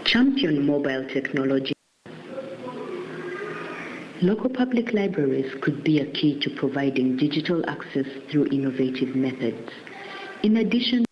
Champion mobile technology. Local public libraries could be a key to providing digital access through innovative methods. In addition,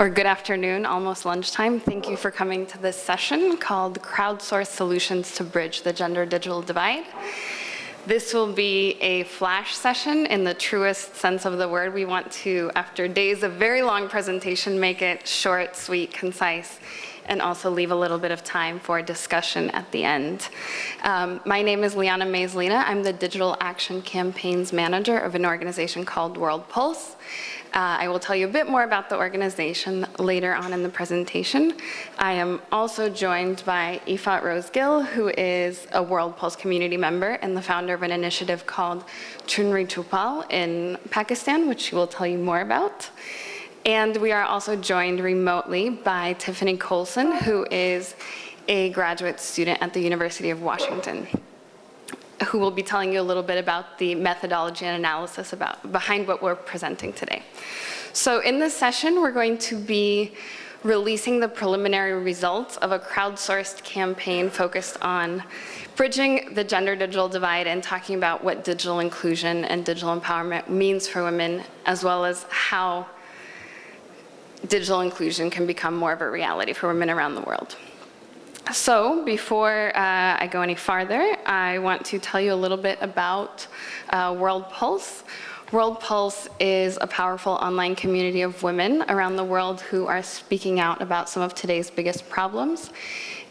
or good afternoon, almost lunchtime. Thank you for coming to this session called Crowdsourced Solutions to Bridge the Gender Digital Divide. This will be a flash session in the truest sense of the word. We want to, after days of very long presentation, make it short, sweet, concise, and also leave a little bit of time for discussion at the end. My name is Liana Maislina. I'm the Digital Action Campaigns Manager of an organization called World Pulse. I will tell you a bit more about the organization later on in the presentation. I am also joined by Ifat Rose-Gill, who is a World Pulse community member and the founder of an initiative called Chunri Chupal in Pakistan, which she will tell you more about. And we are also joined remotely by Tiffany Colson, who is a graduate student at the University of Washington, who will be telling you a little bit about the methodology and analysis behind what we're presenting today. So in this session, we're going to be releasing the preliminary results of a crowdsourced campaign focused on bridging the gender digital divide and talking about what digital inclusion and digital empowerment means for women, as well as how digital inclusion can become more of a reality for women around the world. So before I go any farther, I want to tell you a little bit about World Pulse. World Pulse is a powerful online community of women around the world who are speaking out about some of today's biggest problems.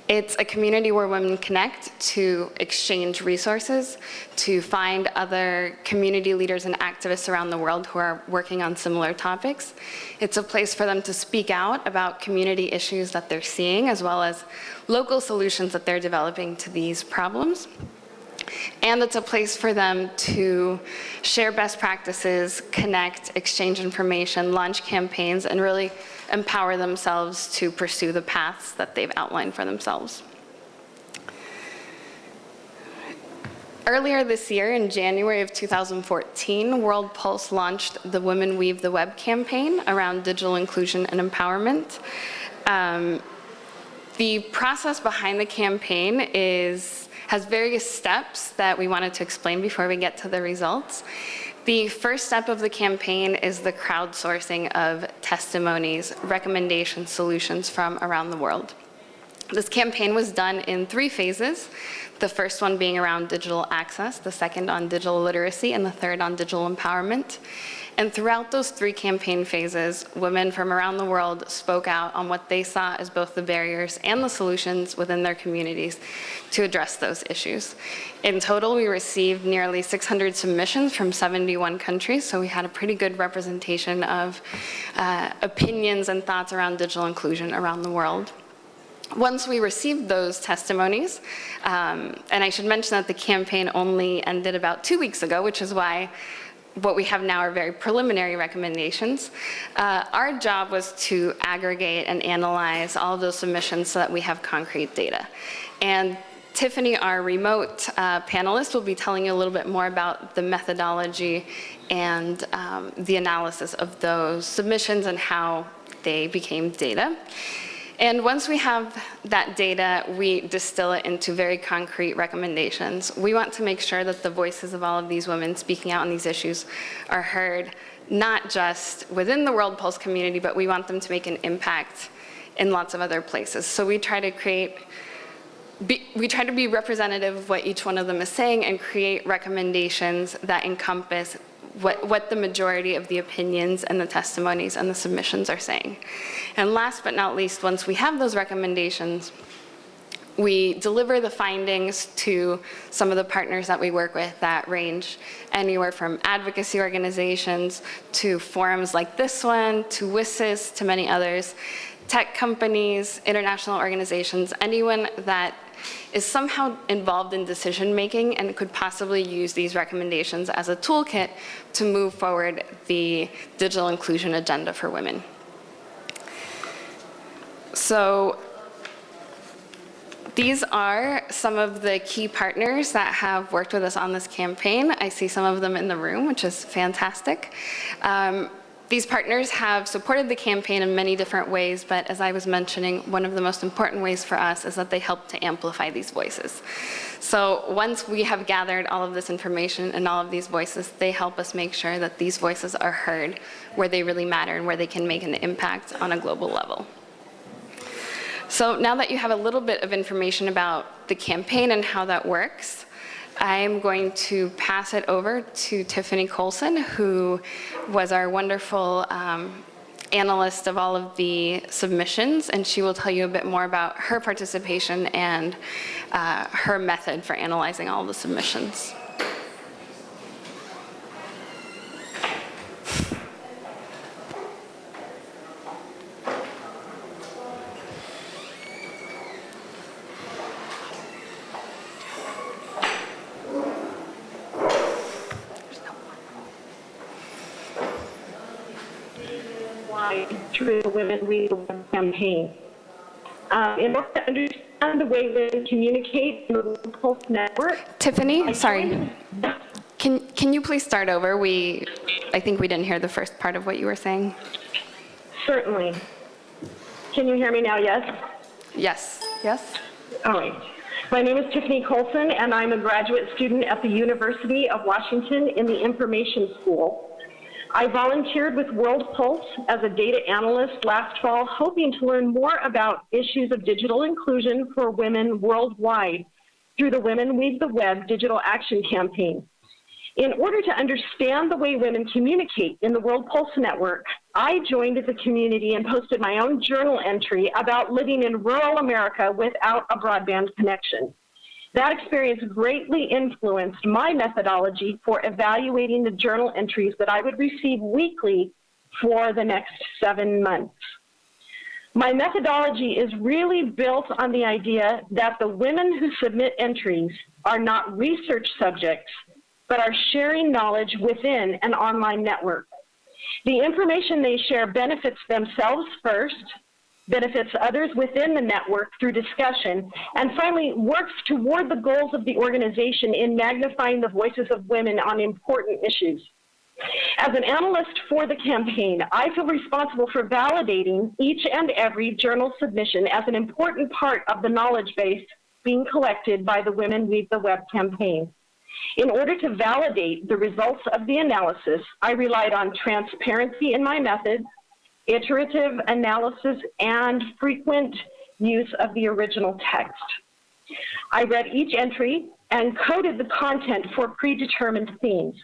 It's a community where women connect to exchange resources, to find other community leaders and activists around the world who are working on similar topics. It's a place for them to speak out about community issues that they're seeing, as well as local solutions that they're developing to these problems. And it's a place for them to share best practices, connect, exchange information, launch campaigns, and really empower themselves to pursue the paths that they've outlined for themselves. Earlier this year, in January of 2014, World Pulse launched the Women Weave the Web campaign around digital inclusion and empowerment. The process behind the campaign has various steps that we wanted to explain before we get to the results. The first step of the campaign is the crowdsourcing of testimonies, recommendations, solutions from around the world. This campaign was done in 3 phases, the first one being around digital access, the second on digital literacy, and the third on digital empowerment. And throughout those 3 campaign phases, women from around the world spoke out on what they saw as both the barriers and the solutions within their communities to address those issues. In total, we received nearly 600 submissions from 71 countries, so we had a pretty good representation of opinions and thoughts around digital inclusion around the world. Once we received those testimonies, and I should mention that the campaign only ended about 2 weeks ago, which is why what we have now are very preliminary recommendations. Our job was to aggregate and analyze all of those submissions so that we have concrete data. And Tiffany, our remote panelist, will be telling you a little bit more about the methodology and the analysis of those submissions and how they became data. And once we have that data, we distill it into very concrete recommendations. We want to make sure that the voices of all of these women speaking out on these issues are heard, not just within the World Pulse community, but we want them to make an impact in lots of other places. So we try to be representative of what each one of them is saying and create recommendations that encompass what the majority of the opinions and the testimonies and the submissions are saying. And last but not least, once we have those recommendations, we deliver the findings to some of the partners that we work with that range anywhere from advocacy organizations to forums like this one, to WSIS, to many others, tech companies, international organizations, anyone that is somehow involved in decision-making and could possibly use these recommendations as a toolkit to move forward the digital inclusion agenda for women. So these are some of the key partners that have worked with us on this campaign. I see some of them in the room, which is fantastic. These partners have supported the campaign in many different ways, but as I was mentioning, one of the most important ways for us is that they help to amplify these voices. So once we have gathered all of this information and all of these voices, they help us make sure that these voices are heard where they really matter and where they can make an impact on a global level. So now that you have a little bit of information about the campaign and how that works, I'm going to pass it over to Tiffany Colson, who was our wonderful analyst of all of the submissions, and she will tell you a bit more about her participation and her method for analyzing all the submissions. Through the Women Read the Web campaign. In order to understand the way women communicate in the Pulse network. Tiffany, sorry. Can you please start over? I think we didn't hear the first part of what you were saying. Certainly. Can you hear me now, yes? Yes, yes. All right. My name is Tiffany Colson, and I'm a graduate student at the University of Washington in the Information School. I volunteered with World Pulse as a data analyst last fall, hoping to learn more about issues of digital inclusion for women worldwide through the Women Weave the Web digital action campaign. In order to understand the way women communicate in the World Pulse network, I joined the community and posted my own journal entry about living in rural America without a broadband connection. That experience greatly influenced my methodology for evaluating the journal entries that I would receive weekly for the next 7 months. My methodology is really built on the idea that the women who submit entries are not research subjects, but are sharing knowledge within an online network. The information they share benefits themselves first, benefits others within the network through discussion, and finally works toward the goals of the organization in magnifying the voices of women on important issues. As an analyst for the campaign, I feel responsible for validating each and every journal submission as an important part of the knowledge base being collected by the Women Weave the Web campaign. In order to validate the results of the analysis, I relied on transparency in my methods, iterative analysis, and frequent use of the original text. I read each entry and coded the content for predetermined themes.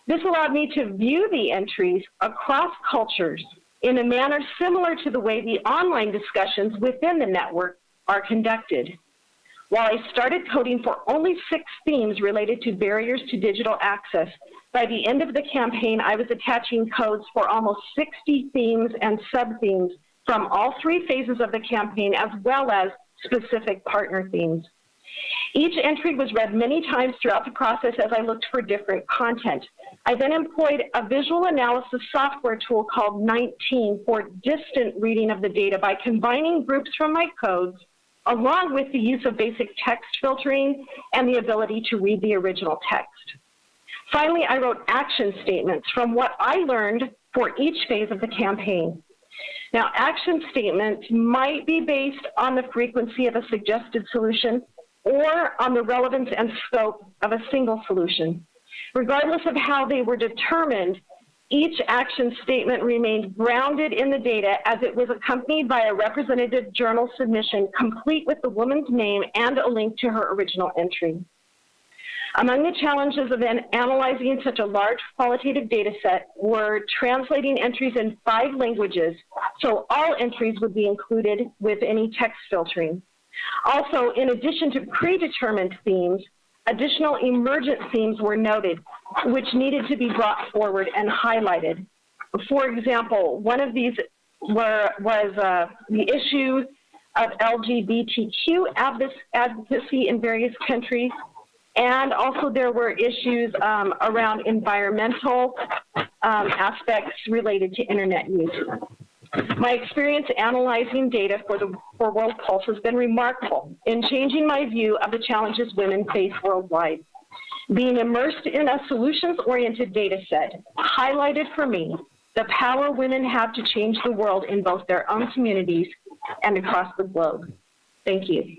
This allowed me to view the entries across cultures in a manner similar to the way the online discussions within the network are conducted. While I started coding for only 6 themes related to barriers to digital access, by the end of the campaign, I was attaching codes for almost 60 themes and sub-themes from all 3 phases of the campaign, as well as specific partner themes. Each entry was read many times throughout the process as I looked for different content. I then employed a visual analysis software tool called 19 for distant reading of the data by combining groups from my codes, along with the use of basic text filtering and the ability to read the original text. Finally, I wrote action statements from what I learned for each phase of the campaign. Now, action statements might be based on the frequency of a suggested solution or on the relevance and scope of a single solution. Regardless of how they were determined, each action statement remained grounded in the data as it was accompanied by a representative journal submission complete with the woman's name and a link to her original entry. Among the challenges of analyzing such a large qualitative data set were translating entries in 5 languages, so all entries would be included with any text filtering. Also, in addition to predetermined themes, additional emergent themes were noted, which needed to be brought forward and highlighted. For example, one of these was the issue of LGBTQ advocacy in various countries, and also there were issues around environmental aspects related to internet use. My experience analyzing data for World Pulse has been remarkable in changing my view of the challenges women face worldwide. Being immersed in a solutions-oriented data set highlighted for me the power women have to change the world in both their own communities and across the globe. Thank you.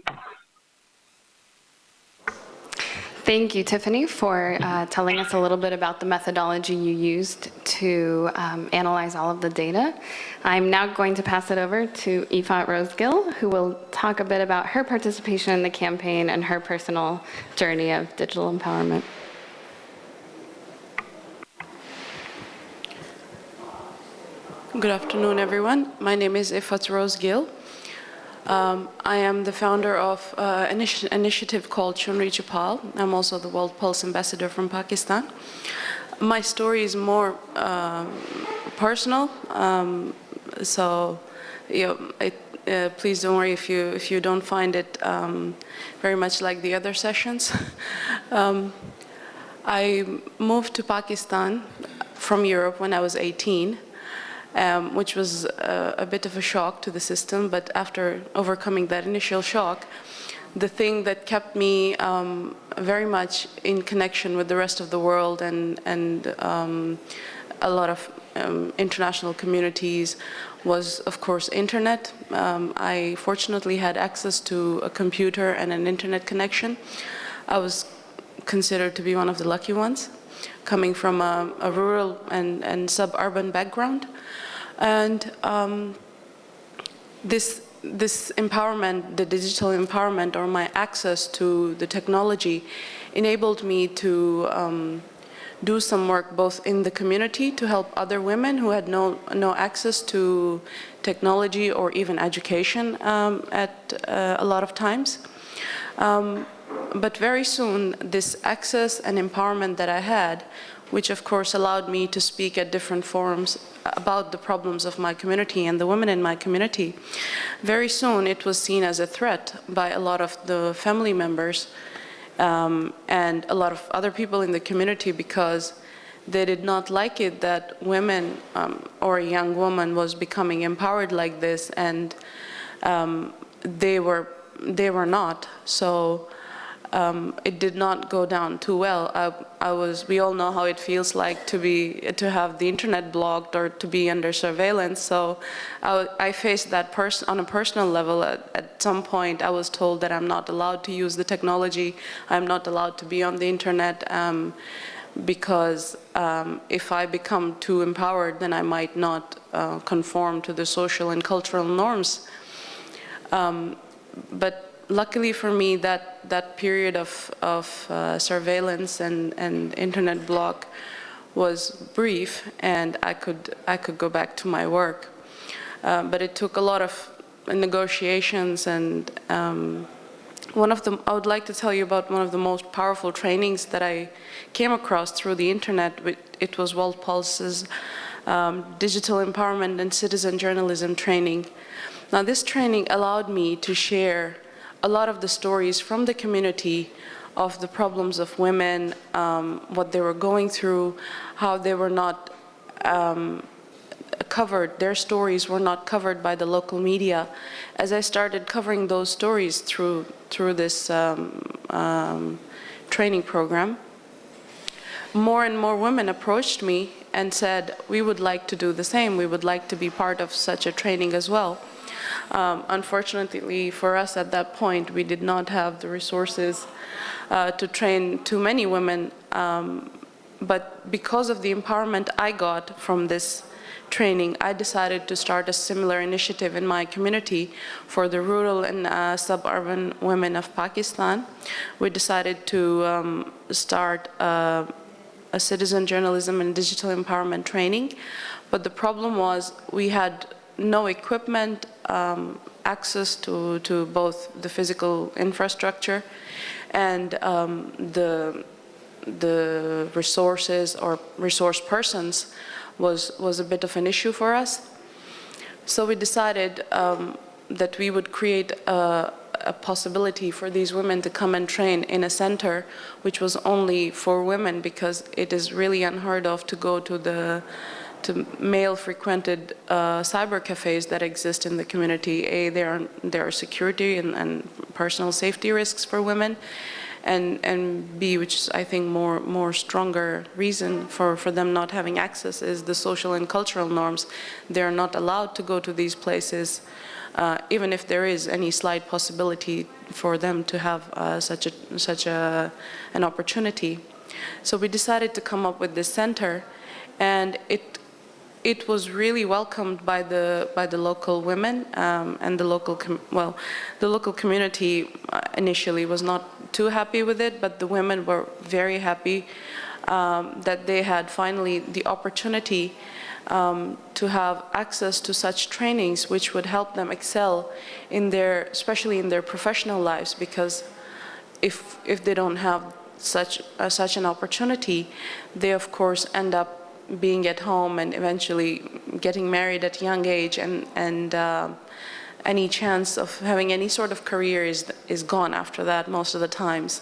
Thank you, Tiffany, for telling us a little bit about the methodology you used to analyze all of the data. I'm now going to pass it over to Ifat Rosegill, who will talk a bit about her participation in the campaign and her personal journey of digital empowerment. Good afternoon, everyone. My name is Ifat Rosegill. I am the founder of an initiative called Chunri Chapal. I'm also the World Pulse Ambassador from Pakistan. My story is more personal, so please don't worry if you don't find it very much like the other sessions. I moved to Pakistan from Europe when I was 18. Which was a bit of a shock to the system, but after overcoming that initial shock, the thing that kept me very much in connection with the rest of the world and a lot of international communities was, of course, internet. I fortunately had access to a computer and an internet connection. I was considered to be one of the lucky ones, coming from a rural and suburban background. And this empowerment, the digital empowerment, or my access to the technology, enabled me to do some work both in the community to help other women who had no access to technology or even education at a lot of times. But very soon, this access and empowerment that I had, which of course allowed me to speak at different forums about the problems of my community and the women in my community, very soon it was seen as a threat by a lot of the family members and a lot of other people in the community, because they did not like it that women or a young woman was becoming empowered like this, and they were not. So it did not go down too well. We all know how it feels like to have the internet blocked or to be under surveillance. So I faced that on a personal level. At some point, I was told that I'm not allowed to use the technology. I'm not allowed to be on the internet because if I become too empowered, then I might not conform to the social and cultural norms. But luckily for me, that period of surveillance and internet block was brief, and I could go back to my work. But it took a lot of negotiations, and I would like to tell you about one of the most powerful trainings that I came across through the internet. It was World Pulse's Digital Empowerment and Citizen Journalism training. Now, this training allowed me to share a lot of the stories from the community of the problems of women, what they were going through, how they were not covered, their stories were not covered by the local media. As I started covering those stories through this training program, more and more women approached me and said, we would like to do the same, we would like to be part of such a training as well. Unfortunately for us at that point, we did not have the resources to train too many women, but because of the empowerment I got from this training, I decided to start a similar initiative in my community for the rural and suburban women of Pakistan. We decided to start a citizen journalism and digital empowerment training, but the problem was we had no equipment, access to both the physical infrastructure and the resources or resource persons was a bit of an issue for us. So we decided that we would create a possibility for these women to come and train in a center which was only for women, because it is really unheard of to go to male-frequented cyber cafes that exist in the community. There are security and personal safety risks for women, And B, which is I think more stronger reason for them not having access, is the social and cultural norms. They're not allowed to go to these places, even if there is any slight possibility for them to have such an opportunity. So we decided to come up with this center, and it was really welcomed by the local women, and the local community initially was not too happy with it, but the women were very happy that they had finally the opportunity to have access to such trainings which would help them excel especially in their professional lives, because if they don't have such an opportunity, they of course end up being at home and eventually getting married at a young age, and any chance of having any sort of career is gone after that most of the times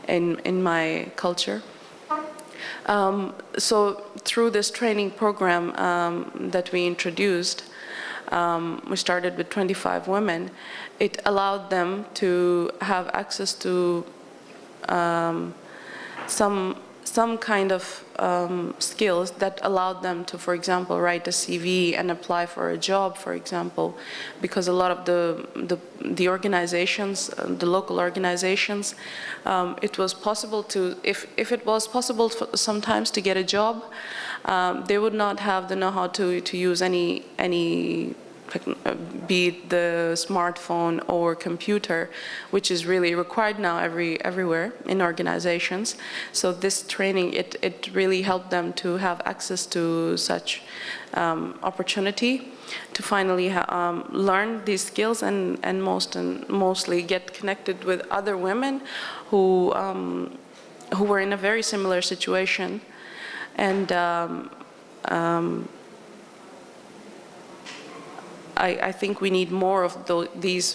in my culture. So through this training program that we introduced, we started with 25 women. It allowed them to have access to some kind of skills that allowed them to, for example, write a CV and apply for a job, for example, because a lot of the organizations, the local organizations, it was possible to, if it was possible sometimes to get a job, they would not have the know-how to use any be it the smartphone or computer, which is really required now everywhere in organizations. So this training, it really helped them to have access to such opportunity to finally learn these skills and mostly get connected with other women who were in a very similar situation. And I think we need more of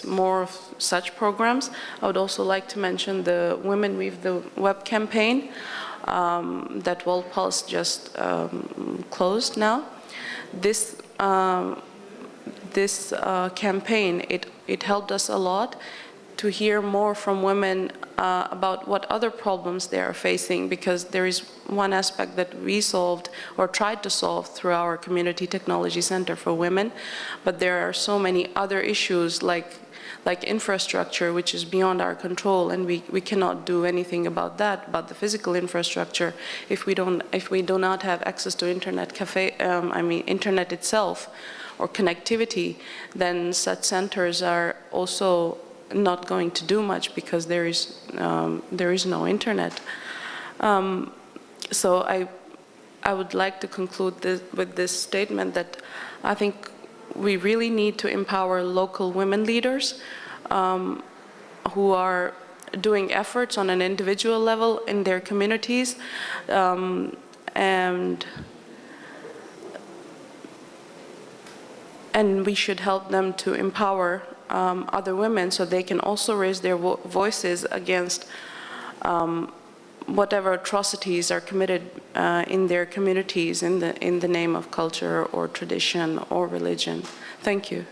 more of such programs. I would also like to mention the Women Weave the Web campaign that World Pulse just closed now. This campaign, it helped us a lot to hear more from women about what other problems they are facing, because there is one aspect that we solved or tried to solve through our Community Technology Center for Women, but there are so many other issues like infrastructure, which is beyond our control, and we cannot do anything about that, about the physical infrastructure. If we do not have access to internet internet itself or connectivity, then such centers are also not going to do much, because there is no internet. So I would like to conclude with this statement that I think we really need to empower local women leaders who are doing efforts on an individual level in their communities, and we should help them to empower other women so they can also raise their voices against whatever atrocities are committed in their communities in the name of culture or tradition or religion. Thank you.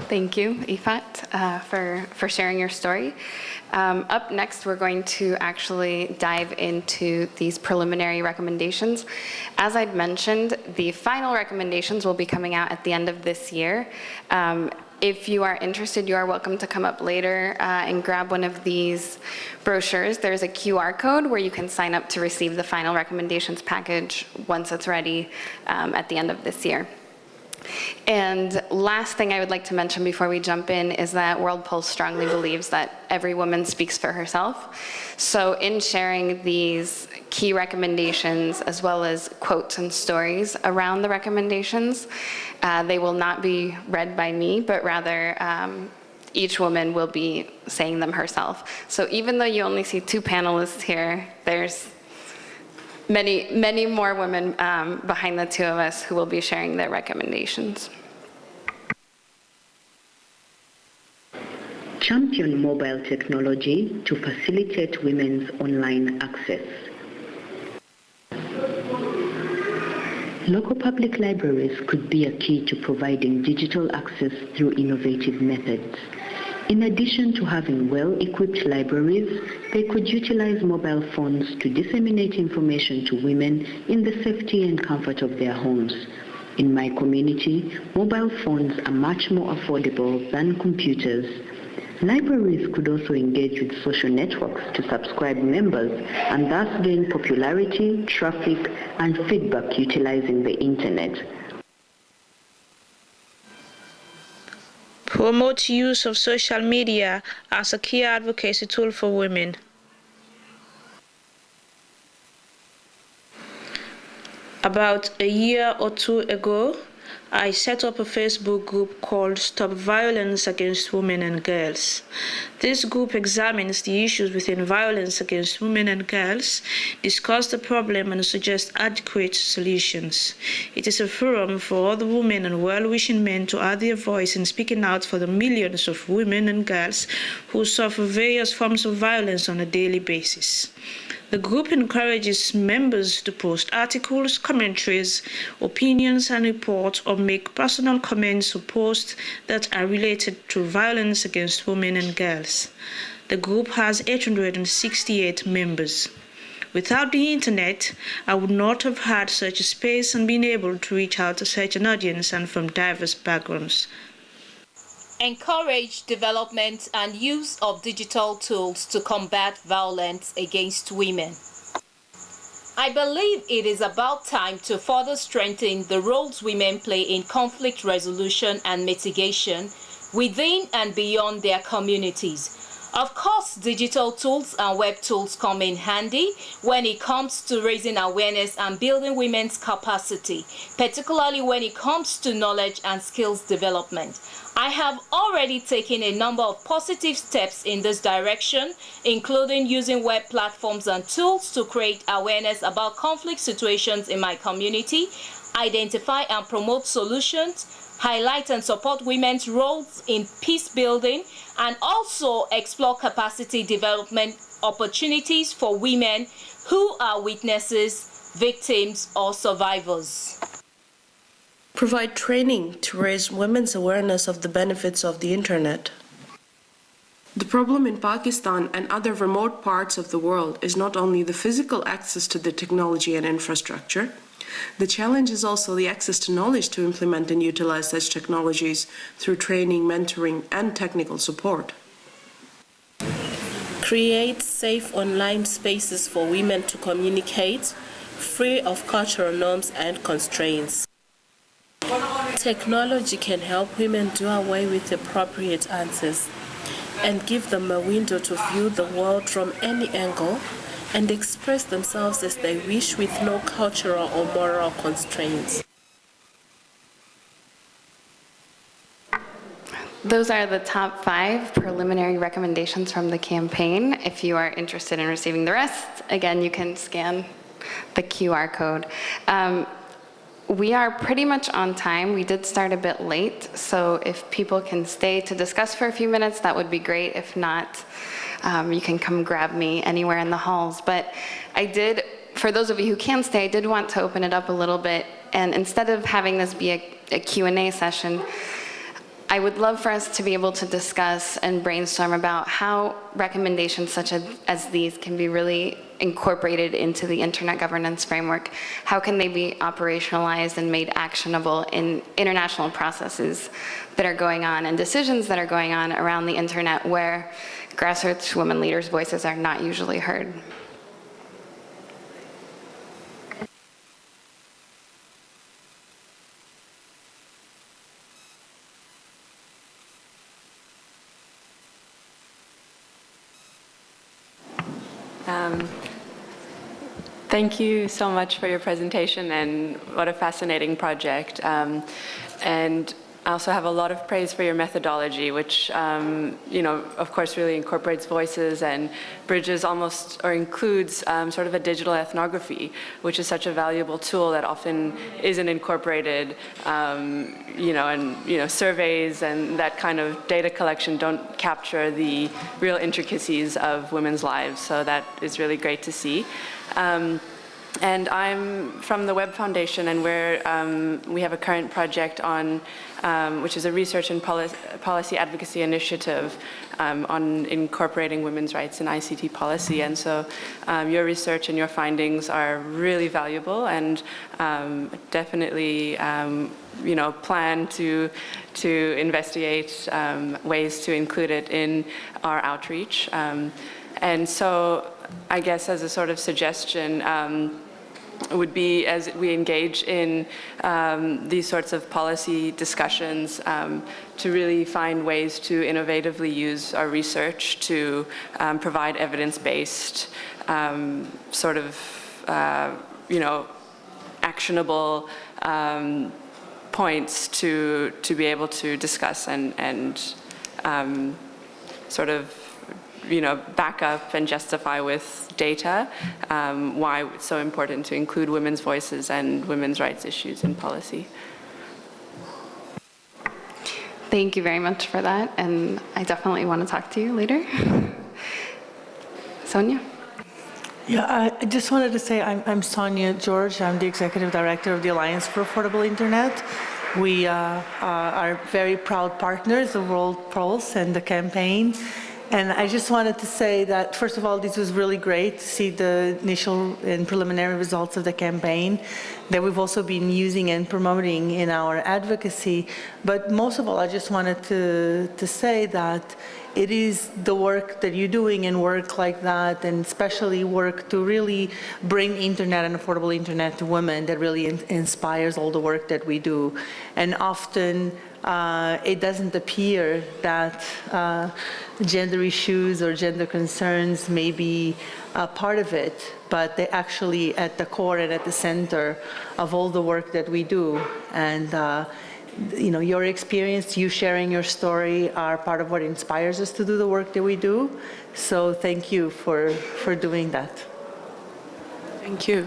Thank you, Ifat, for sharing your story. Up next, we're going to actually dive into these preliminary recommendations. As I'd mentioned, the final recommendations will be coming out at the end of this year. If you are interested, you are welcome to come up later and grab one of these brochures. There's a QR code where you can sign up to receive the final recommendations package once it's ready at the end of this year. And last thing I would like to mention before we jump in is that World Pulse strongly believes that every woman speaks for herself. So in sharing these key recommendations, as well as quotes and stories around the recommendations, they will not be read by me, but rather each woman will be saying them herself. So even though you only see two panelists here, there's many more women behind the two of us who will be sharing their recommendations. Champion mobile technology to facilitate women's online access. Local public libraries could be a key to providing digital access through innovative methods. In addition to having well-equipped libraries, they could utilize mobile phones to disseminate information to women in the safety and comfort of their homes. In my community, mobile phones are much more affordable than computers. Libraries could also engage with social networks to subscribe members and thus gain popularity, traffic, and feedback utilizing the internet. Promote use of social media as a key advocacy tool for women. About a year or two ago, I set up a Facebook group called Stop Violence Against Women and Girls. This group examines the issues within violence against women and girls, discusses the problem, and suggests adequate solutions. It is a forum for other women and well-wishing men to add their voice in speaking out for the millions of women and girls who suffer various forms of violence on a daily basis. The group encourages members to post articles, commentaries, opinions, and reports, or make personal comments or posts that are related to violence against women and girls. The group has 868 members. Without the internet, I would not have had such a space and been able to reach out to such an audience and from diverse backgrounds. Encourage development and use of digital tools to combat violence against women. I believe it is about time to further strengthen the roles women play in conflict resolution and mitigation within and beyond their communities. Of course, digital tools and web tools come in handy when it comes to raising awareness and building women's capacity, particularly when it comes to knowledge and skills development. I have already taken a number of positive steps in this direction, including using web platforms and tools to create awareness about conflict situations in my community, identify and promote solutions, highlight and support women's roles in peace building, and also explore capacity development opportunities for women who are witnesses, victims, or survivors. Provide training to raise women's awareness of the benefits of the internet. The problem in Pakistan and other remote parts of the world is not only the physical access to the technology and infrastructure. The challenge is also the access to knowledge to implement and utilize such technologies through training, mentoring, and technical support. Create safe online spaces for women to communicate, free of cultural norms and constraints. Technology can help women do away with appropriate answers and give them a window to view the world from any angle and express themselves as they wish with no cultural or moral constraints. Those are the top 5 preliminary recommendations from the campaign. If you are interested in receiving the rest, again, you can scan the QR code. We are pretty much on time. We did start a bit late, so if people can stay to discuss for a few minutes, that would be great. If not, you can come grab me anywhere in the halls. But I did, for those of you who can stay, I did want to open it up a little bit. And instead of having this be a Q&A session, I would love for us to be able to discuss and brainstorm about how recommendations such as these can be really incorporated into the Internet governance framework. How can they be operationalized and made actionable in international processes that are going on and decisions that are going on around the Internet where grassroots women leaders' voices are not usually heard? Thank you so much for your presentation, and what a fascinating project. And I also have a lot of praise for your methodology, which, of course, really incorporates voices and bridges almost, or includes sort of a digital ethnography, which is such a valuable tool that often isn't incorporated, surveys and that kind of data collection don't capture the real intricacies of women's lives. So that is really great to see. And I'm from the Web Foundation, and we have a current project on, which is a research and policy advocacy initiative on incorporating women's rights in ICT policy. And so your research and your findings are really valuable, and definitely plan to investigate ways to include it in our outreach. And so I guess as a sort of suggestion, would be, as we engage in these sorts of policy discussions, to really find ways to innovatively use our research to provide evidence-based sort of, actionable points to be able to discuss and sort of back up and justify with data why it's so important to include women's voices and women's rights issues in policy. Thank you very much for that, and I definitely want to talk to you later. Sonia? Yeah, I just wanted to say I'm Sonia George. I'm the Executive Director of the Alliance for Affordable Internet. We are very proud partners of World Pulse and the campaign. And I just wanted to say that, first of all, this was really great to see the initial and preliminary results of the campaign that we've also been using and promoting in our advocacy. But most of all, I just wanted to say that it is the work that you're doing and work like that, and especially work to really bring internet and affordable internet to women, that really inspires all the work that we do. And often it doesn't appear that gender issues or gender concerns may be a part of it, but they're actually at the core and at the center of all the work that we do. And your experience, you sharing your story, are part of what inspires us to do the work that we do. So thank you for doing that. Thank you.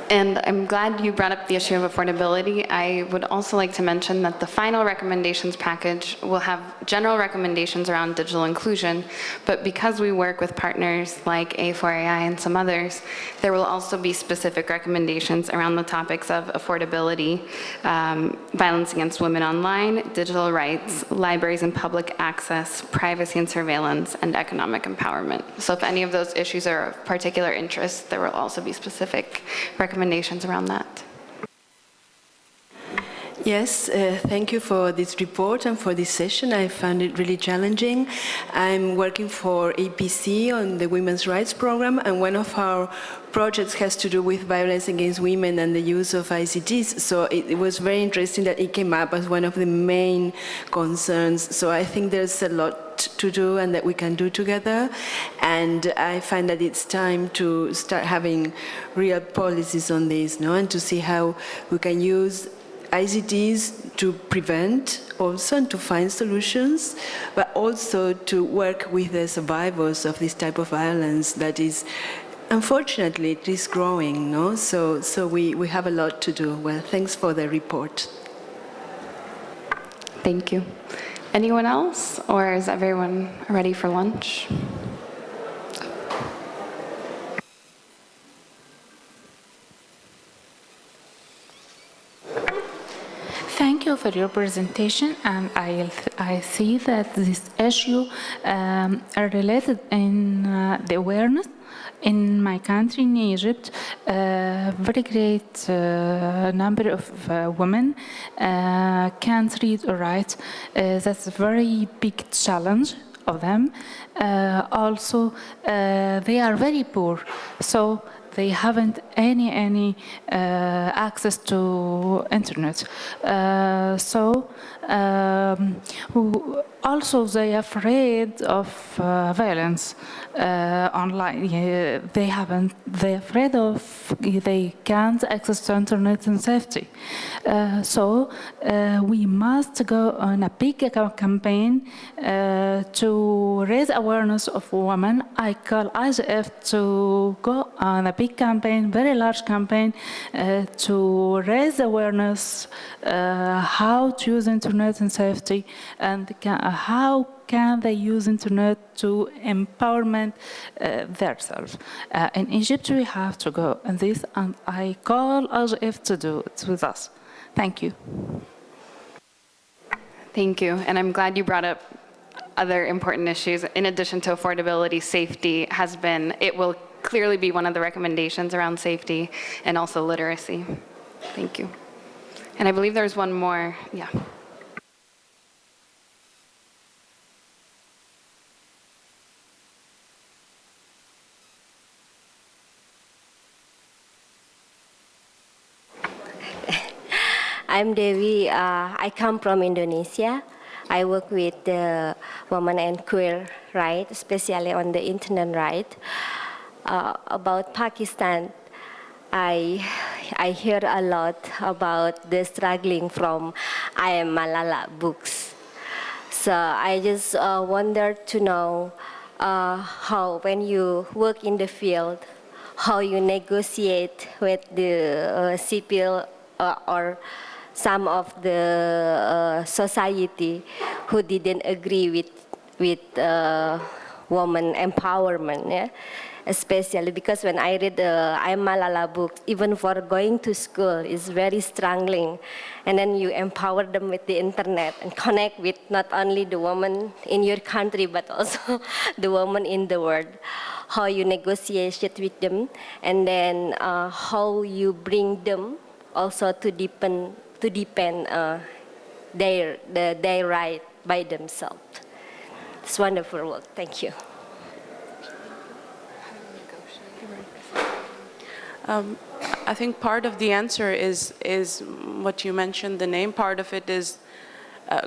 And I'm glad you brought up the issue of affordability. I would also like to mention that the final recommendations package will have general recommendations around digital inclusion, but because we work with partners like A4AI and some others, there will also be specific recommendations around the topics of affordability, violence against women online, digital rights, libraries and public access, privacy and surveillance, and economic empowerment. So if any of those issues are of particular interest, there will also be specific recommendations around that. Yes, thank you for this report and for this session. I found it really challenging. I'm working for APC on the Women's Rights Program, and one of our projects has to do with violence against women and the use of ICTs. So it was very interesting that it came up as one of the main concerns. So I think there's a lot to do and that we can do together. And I find that it's time to start having real policies on this, and to see how we can use ICTs to prevent also and to find solutions, but also to work with the survivors of this type of violence that is, unfortunately, it is growing, So we have a lot to do. Well, thanks for the report. Thank you. Anyone else, or is everyone ready for lunch? Thank you for your presentation, and I see that this issue are related in the awareness. In my country, in Egypt, very great number of women can't read or write. That's a very big challenge of them. Also, they are very poor, so they haven't any access to internet. Also, they are afraid of violence online. They're afraid of they can't access to internet in safety. We must go on a big campaign to raise awareness of women. I call IGF to go on a big big campaign, very large campaign, to raise awareness how to use internet in safety and how can they use internet to empowerment themselves. In Egypt, we have to go and this, and I call IGF to do it with us. Thank you. Thank you, and I'm glad you brought up other important issues. In addition to affordability, safety it will clearly be one of the recommendations around safety and also literacy. Thank you. And I believe there's one more, yeah. I'm Devi. I come from Indonesia. I work with the women and queer rights, especially on the internet right. About Pakistan, I hear a lot about the struggling from I Am Malala books. So I just wanted to know how, when you work in the field, how you negotiate with the civil or some of the society who didn't agree with woman empowerment, yeah? Especially because when I read the I Am Malala book, even for going to school is very struggling. And then you empower them with the internet and connect with not only the woman in your country, but also the woman in the world. How you negotiate with them, and then how you bring them also to depend their right by themselves. It's wonderful work. Thank you. I think part of the answer is what you mentioned, the name. Part of it is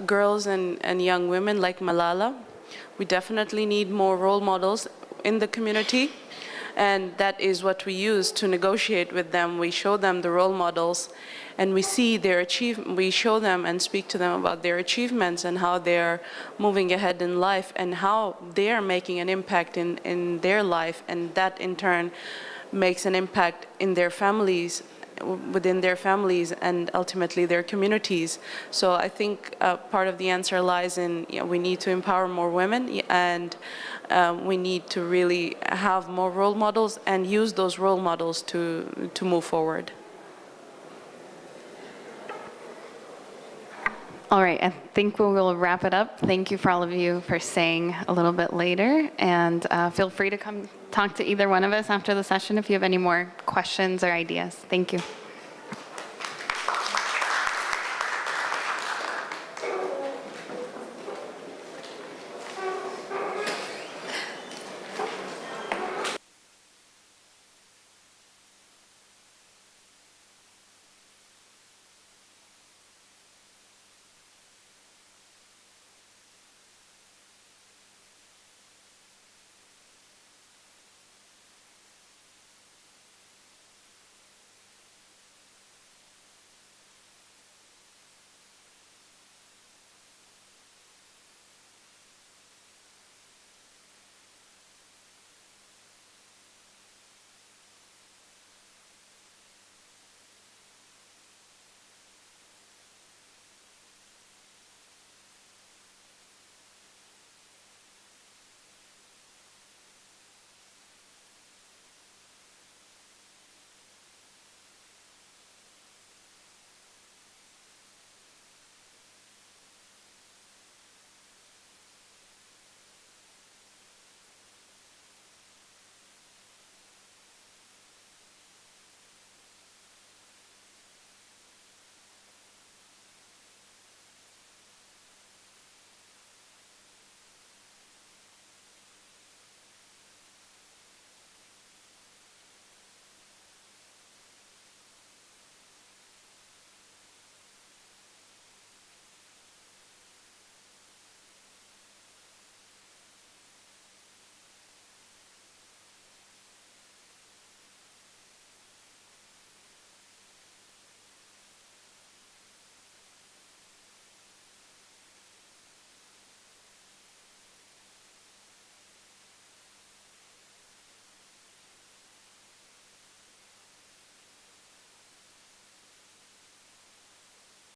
girls and young women like Malala. We definitely need more role models in the community, and that is what we use to negotiate with them. We show them the role models, and we see their we show them and speak to them about their achievements and how they're moving ahead in life and how they're making an impact in their life, and that in turn makes an impact in their families, within their families, and ultimately their communities. So I think part of the answer lies in we need to empower more women, and we need to really have more role models and use those role models to move forward. All right, I think we will wrap it up. Thank you for all of you for staying a little bit later, and feel free to come talk to either one of us after the session if you have any more questions or ideas. Thank you.